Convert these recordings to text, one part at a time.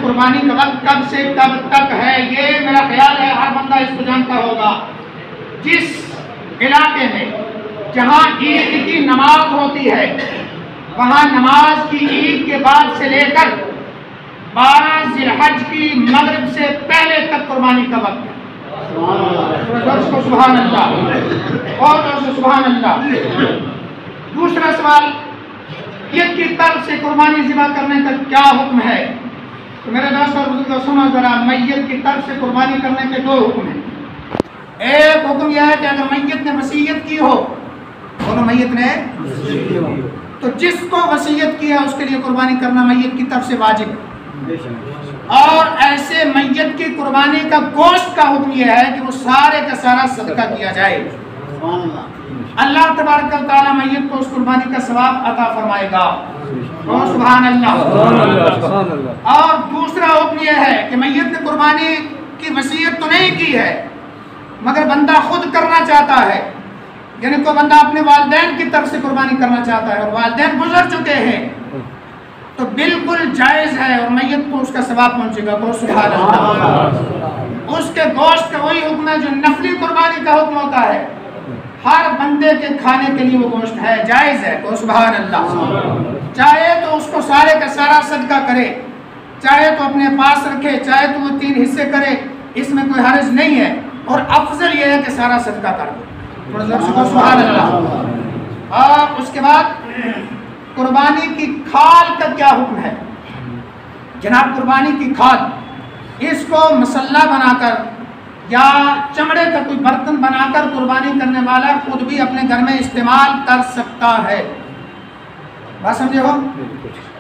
قربانی کا وقت کب سے کب تک ہے، یہ میرا خیال ہے ہر بندہ اس کو جانتا ہوگا۔ جس علاقے میں جہاں عید کی نماز ہوتی ہے وہاں نماز کی عید کے بعد سے لے کر 12 ذی الحج کی مغرب سے پہلے تک قربانی کا وقت ہے۔ سبحان اللہ، اور سبحان اللہ۔ دوسرا سوال، عید کی طرف سے قربانی ذبح کرنے کا کیا حکم ہے؟ تو میرے دوست اور بزرگوں سنو ذرا، میت کی طرف سے قربانی کرنے کے 2 حکم ہیں۔ ایک حکم یہ ہے کہ اگر میت نے وصیت کی ہو، بولو میت نے، تو جس کو وصیت کی ہے اس کے لیے قربانی کرنا میت کی طرف سے واجب ہے۔ اور ایسے میت کی قربانی کا گوشت کا حکم یہ ہے کہ وہ سارے کا سارا صدقہ کیا جائے۔ اللہ تبارک و تعالی میت کو اس قربانی کا ثواب عطا فرمائے گا۔ سبحان اللہ۔ اور دوسرا حکم یہ ہے کہ میت نے قربانی کی وصیت تو نہیں کی ہے مگر بندہ خود کرنا چاہتا ہے، یعنی کوئی بندہ اپنے والدین کی طرف سے قربانی کرنا چاہتا ہے اور والدین گزر چکے ہیں تو بالکل جائز ہے اور میت کو اس کا ثواب پہنچے گا۔ سبحان اللہ۔ اس کے گوشت کا وہی حکم ہے جو نفلی قربانی کا حکم ہوتا ہے، ہر بندے کے کھانے کے لیے وہ گوشت ہے، جائز ہے۔ سبحان اللہ۔ چاہے تو اس کو سارے کا سارا صدقہ کرے، چاہے تو اپنے پاس رکھے، چاہے تو وہ 3 حصے کرے، اس میں کوئی حرج نہیں ہے، اور افضل یہ ہے کہ سارا صدقہ کر دے۔ سبحان اللہ۔ اور اس کے بعد قربانی کی کھال کا کیا حکم ہے؟ جناب قربانی کی کھال، اس کو مسلح بنا کر یا چمڑے کا کوئی برتن بنا کر قربانی کرنے والا خود بھی اپنے گھر میں استعمال کر سکتا ہے۔ بات سمجھے ہو؟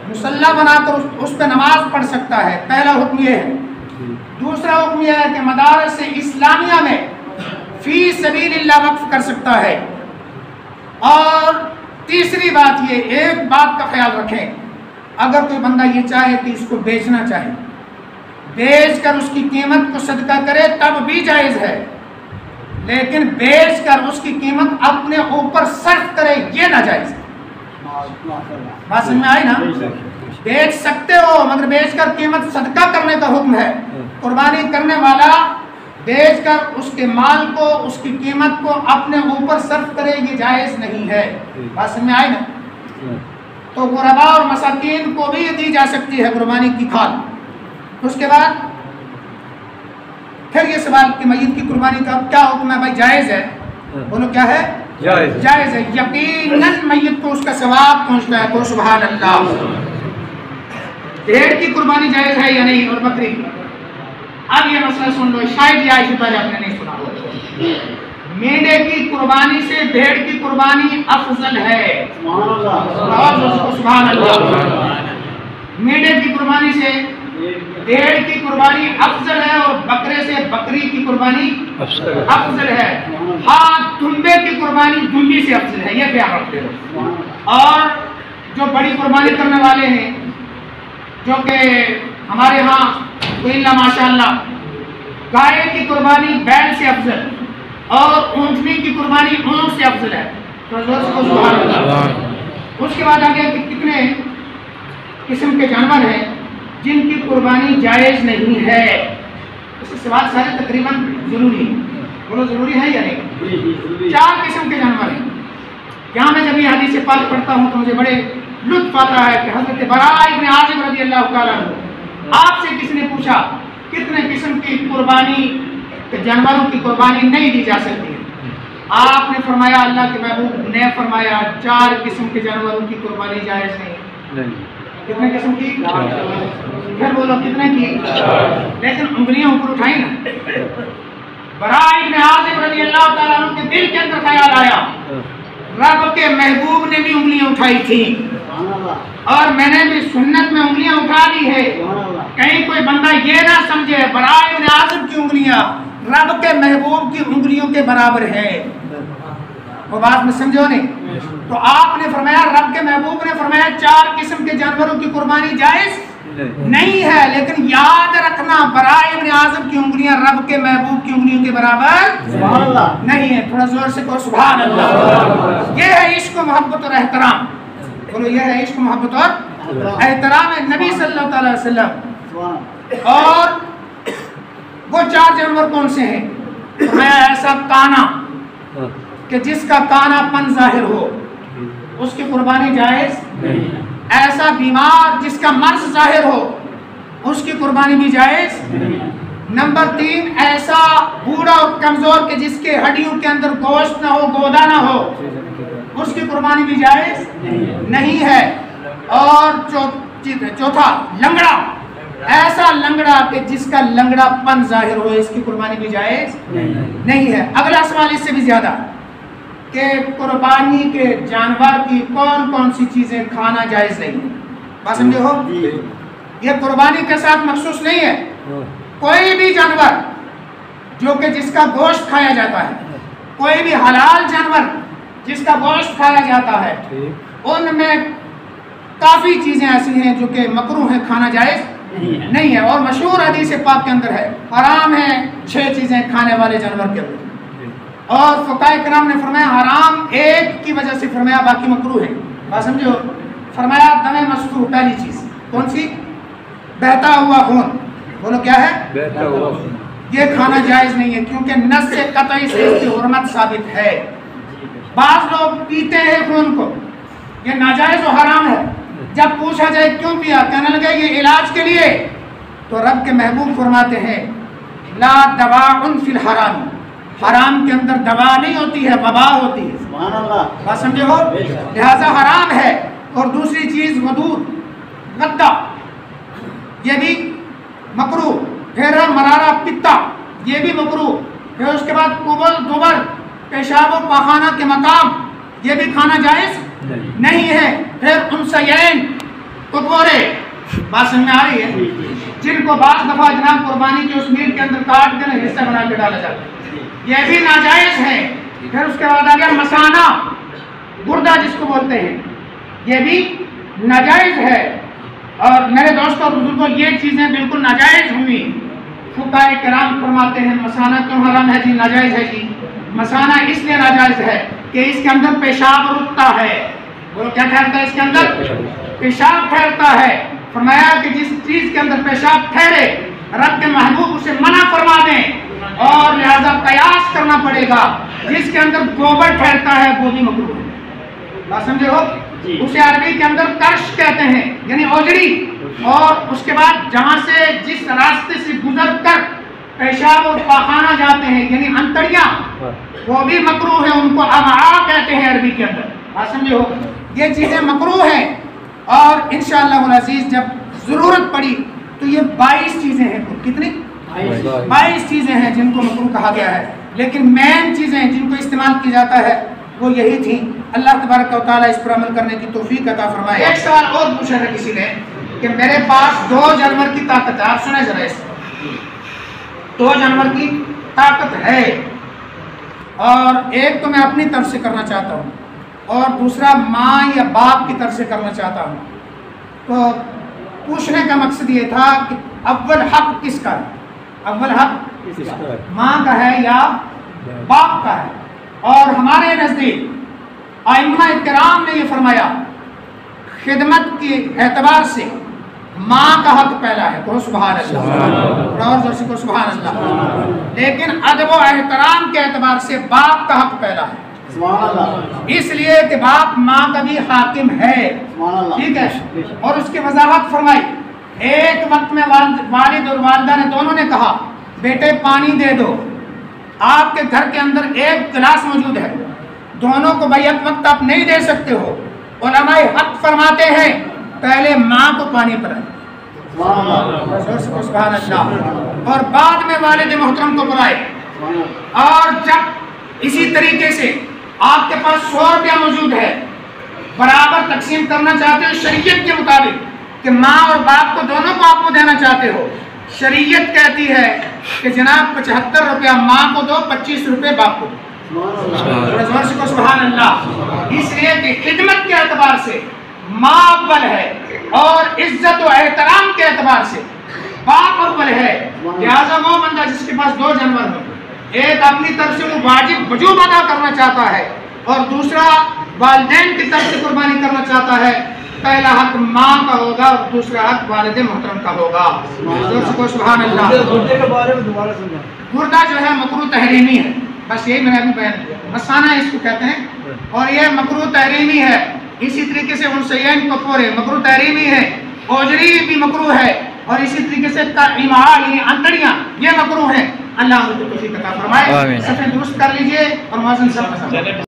مسلح بنا کر اس پہ نماز پڑھ سکتا ہے، پہلا حکم یہ ہے۔ دوسرا حکم یہ ہے کہ مدارس اسلامیہ میں فی سبیل اللہ وقف کر سکتا ہے۔ اور تیسری بات یہ، ایک بات کا خیال رکھیں، اگر کوئی بندہ یہ چاہے کہ اس کو بیچنا چاہے، بیچ کر اس کی قیمت کو صدقہ کرے تب بھی جائز ہے، لیکن بیچ کر اس کی قیمت اپنے اوپر صرف کرے یہ ناجائز ہے۔ بات سمجھ میں آئی نا؟ بیچ سکتے ہو مگر بیچ کر قیمت صدقہ کرنے کا حکم ہے۔ قربانی کرنے والا بیچ کر اس کے مال کو، اس کی قیمت کو اپنے اوپر صرف کرے یہ جائز نہیں ہے۔ بات سمجھ میں آئی نا؟ تو غرباء اور مساکین کو بھی دی جا سکتی ہے قربانی کی کھال۔ اس کے بعد پھر یہ سوال کہ میت کی قربانی کا کیا حکم ہے؟ بھائی جائز ہے، بولو کیا ہے؟ جائز ہے، یقیناً میت کو اس کا ثواب پہنچتا ہے۔ سبحان اللہ۔ بھیڑ کی قربانی جائز ہے یا نہیں، اور بکری؟ اب یہ مسئلہ سن لو، شاید یہ آئے پہلے آپ نے نہیں سنا۔ مینڈے کی قربانی سے بھیڑ کی قربانی افضل ہے۔ سبحان اللہ۔ مینڈے کی قربانی سے بھیڑ کی قربانی افضل ہے اور بکرے سے بکری کی قربانی افضل ہے۔ ہاں، دمبے کی قربانی دمبی سے افضل ہے، یہ خیال رکھتے ہو۔ اور جو بڑی قربانی کرنے والے ہیں جو کہ ہمارے ہاں ماشاء اللہ گائے کی قربانی بیل سے افضل اور اونٹنی کی قربانی اونٹ سے افضل ہے۔ اس کے بعد آگے کتنے قسم کے جانور ہیں جن کی قربانی جائز نہیں ہے؟ اس کے سوال سارے تقریباً ضروری ہیں، بولو ضروری ہے یا نہیں؟ 4 قسم کے جانور ہیں۔ یہاں میں جب یہ حدیث پاک پڑھتا ہوں تو مجھے بڑے لطف آتا ہے کہ حضرت براء ابن عازب رضی اللہ تعالیٰ عنہ، آپ سے کسی نے پوچھا کتنے قسم کی قربانی جانوروں کی قربانی نہیں دی جا سکتی ہے؟ آپ نے فرمایا، اللہ کے محبوب نے فرمایا 4 قسم کے جانوروں کی قربانی جائز نہیں۔ کتنے قسم کی؟ پھر بولو کتنے کی؟ لیکن انگلیاں اوپر اٹھائی نا۔ براء ابن عازب رضی اللہ تعالیٰ عنہ کے دل کے اندر خیال آیا رب کے محبوب نے بھی انگلیاں اٹھائی تھی اور میں نے بھی سنت میں انگلیاں اٹھا لی ہے، کہیں کوئی بندہ یہ نہ سمجھے براء ابن عازب کی انگلیاں رب کے محبوب کی انگلیوں کے برابر ہے۔ وہ بات میں سمجھو نہیں؟ تو آپ نے فرمایا، رب کے محبوب نے فرمایا 4 قسم کے جانوروں کی قربانی جائز نہیں ہے، لیکن یاد رکھنا براء ابن عازب کی انگلیاں رب کے محبوب کی انگلیوں کے برابر نہیں ہے۔ تھوڑا زور سے کہو سبحان اللہ۔ یہ ہے عشق و محبت اور احترام، بولو یہ ہے عشق و محبت اور احترام نبی صلی اللہ علیہ وسلم۔ اور وہ 4 جانور کون سے ہیں؟ میں ایسا کانا کہ جس کا کانا پن ظاہر ہو اس کی قربانی جائز نہیں، ایسا بیمار جس کا مرض ظاہر ہو اس کی قربانی بھی جائز نہیں۔ نمبر 3 ایسا بوڑھا اور کمزور کہ جس کے ہڈیوں کے اندر گوشت نہ ہو، گودا نہ ہو، اس کی قربانی بھی جائز نہیں ہے۔ اور چوتھا لنگڑا، ایسا لنگڑا کہ جس کا لنگڑا پن ظاہر ہو، اس کی قربانی بھی جائز نہیں ہے۔ اگلا سوال اس سے بھی زیادہ کہ قربانی کے جانور کی کون کون سی چیزیں کھانا جائز نہیں ہے، بات سمجھے ہو؟ یہ قربانی کے ساتھ مخصوص نہیں ہے، کوئی بھی جانور جو کہ جس کا گوشت کھایا جاتا ہے، کوئی بھی حلال جانور جس کا گوشت کھایا جاتا ہے، ان میں کافی چیزیں ایسی ہیں جو کہ مکروہ ہیں، کھانا جائز نہیں ہے۔ اور مشہور حدیث پاک کے اندر ہے حرام ہے 6 چیزیں کھانے والے جانور کے اندر، اور فقہاء کرام نے فرمایا حرام ایک کی وجہ سے فرمایا، باقی مکروہ ہے، بات سمجھو؟ فرمایا دم مسفوح، پہلی چیز کون سی؟ بہتا ہوا خون، بولو کیا ہے؟ بہتا ہوا خون، یہ کھانا جائز نہیں ہے کیونکہ نص قطعی سے اس کی حرمت ثابت ہے۔ بعض لوگ پیتے ہیں خون کو، یہ ناجائز و حرام ہے، جب پوچھا جائے کیوں پیا، کہنے لگے یہ علاج کے لیے، تو رب کے محبوب فرماتے ہیں لا دواء فی الحرام، حرام کے اندر دوا نہیں ہوتی ہے، وبا ہوتی ہے، سبحان اللہ، بات سمجھے ہو؟ لہذا حرام ہے۔ اور دوسری چیز ودود، غدہ، یہ بھی مکروہ، پھر مرارہ پتا، یہ بھی مکروہ، پھر اس کے بعد قبل دوبر، پیشاب و پاخانہ کے مقام، یہ بھی کھانا جائز نہیں ہے۔ پھر انثیین، کپورے، بات سمجھ میں آ رہی ہے؟ جن کو بعض دفعہ جناب قربانی کی اس میٹ کے اندر کاٹ کے حصہ بنا کے ڈالا جاتا ہے، یہ بھی ناجائز ہے۔ پھر اس کے بعد آ گیا مثانہ، گردہ جس کو بولتے ہیں، یہ بھی ناجائز ہے۔ اور میرے دوستوں اور بزرگوں، یہ چیزیں بالکل ناجائز ہوئی۔ فقہاء کرام فرماتے ہیں مثانہ کیوں حرام ہے جی؟ ناجائز ہے جی، مثانہ اس لیے ناجائز ہے کہ اس کے اندر پیشاب رکتا ہے، بولو کیا ٹھہرتا ہے؟ اس کے اندر پیشاب ٹھہرتا ہے۔ فرمایا کہ جس چیز کے اندر پیشاب ٹھہرے رب کے محبوب اسے منع فرما دیں، اور لہذا قیاس کرنا پڑے گا۔ جس کے اندر گوبر ٹھہرتا ہے وہ بھی مکروہ ہے، بات سمجھے ہو؟ اسے عربی کے اندر کرش کہتے ہیں، یعنی اوجڑی، اور اس کے بعد جہاں سے جس راستے سے گزر کر پیشاب اور پاخانہ جاتے ہیں یعنی انتڑیاں، وہ بھی مکروہ ہے، ان کو امعاء کہتے ہیں عربی کے اندر، بات سمجھے ہو؟ یہ چیزیں مکروہ ہیں۔ اور انشاءاللہ العزیز جب ضرورت پڑی تو یہ 22 چیزیں ہیں، کتنی؟ 22 چیزیں ہیں جن کو مکروہ کہا گیا ہے، لیکن مین چیزیں جن کو استعمال کیا جاتا ہے وہ یہی تھیں۔ اللہ تبارک و تعالیٰ اس پر عمل کرنے کی توفیق عطا فرمائے۔ ایک سوال اور پوچھا ہے کسی نے کہ میرے پاس 2 جانور کی طاقت ہے، آپ سنیں ذرا اس 2 جانور کی طاقت ہے، اور ایک تو میں اپنی طرف سے کرنا چاہتا ہوں اور دوسرا ماں یا باپ کی طرف سے کرنا چاہتا ہوں، تو پوچھنے کا مقصد یہ تھا کہ اول حق کس کا ہے؟ اول حق ماں کا ہے یا باپ کا ہے؟ اور ہمارے نزدیک ائمہ کرام نے یہ فرمایا خدمت کے اعتبار سے ماں کا حق پہلا ہے، کہو سبحان اللہ، اور زور سے کہو سبحان اللہ، لیکن ادب و احترام کے اعتبار سے باپ کا حق پہلا ہے، اس لیے کہ باپ ماں کا بھی حاکم ہے، ٹھیک ہے؟ اور اس کی وضاحت فرمائی، ایک وقت میں والد اور والدہ نے دونوں نے کہا بیٹے پانی دے دو، آپ کے گھر کے اندر ایک گلاس موجود ہے، دونوں کو بیک وقت آپ نہیں دے سکتے ہو، علماء حق فرماتے ہیں پہلے ماں کو پانی پلائیں، سبحان اللہ، اور بعد میں والد محترم کو پلائے۔ اور جب اسی طریقے سے آپ کے پاس 100 روپیہ موجود ہے، برابر تقسیم کرنا چاہتے ہو شریعت کے مطابق کہ ماں اور باپ کو دونوں کو آپ کو دینا چاہتے ہو، شریعت کہتی ہے کہ جناب 75 روپیہ ماں کو دو، 25 روپے باپ کو دو، سبحان اللہ، اس لیے کہ خدمت کے اعتبار سے ماں اول ہے اور عزت و احترام کے اعتبار سے باپ اول ہے۔ لہذا وہ بندہ جس کے پاس 2 جانور ہو، ایک اپنی طرف سے وہ واجب وجوب ادا کرنا چاہتا ہے اور دوسرا والدین کی طرف سے قربانی کرنا چاہتا ہے، پہلا حق ماں کا ہوگا اور دوسرا حق والد محترم کا ہوگا. دوستو سبحان اللہ. گردے کے بارے میں دوبارہ سمجھا. گردہ جو ہے مکروہ تحریمی ہے، بس یہی میں نے ابھی بیان کیا. مثانہ اس کو کہتے ہیں اور یہ مکروہ تحریمی ہے. اسی طریقے سے انسین کفور ہے، مکروہ تحریمی ہے. اوجری بھی مکروہ ہے اور اسی طریقے سے امعاء یعنی انتڑیاں یہ مکروہ ہے. اللہ ہم کو توفیق عطا فرمائے. صفحہ درست کر لیجئے اور مؤذن صاحب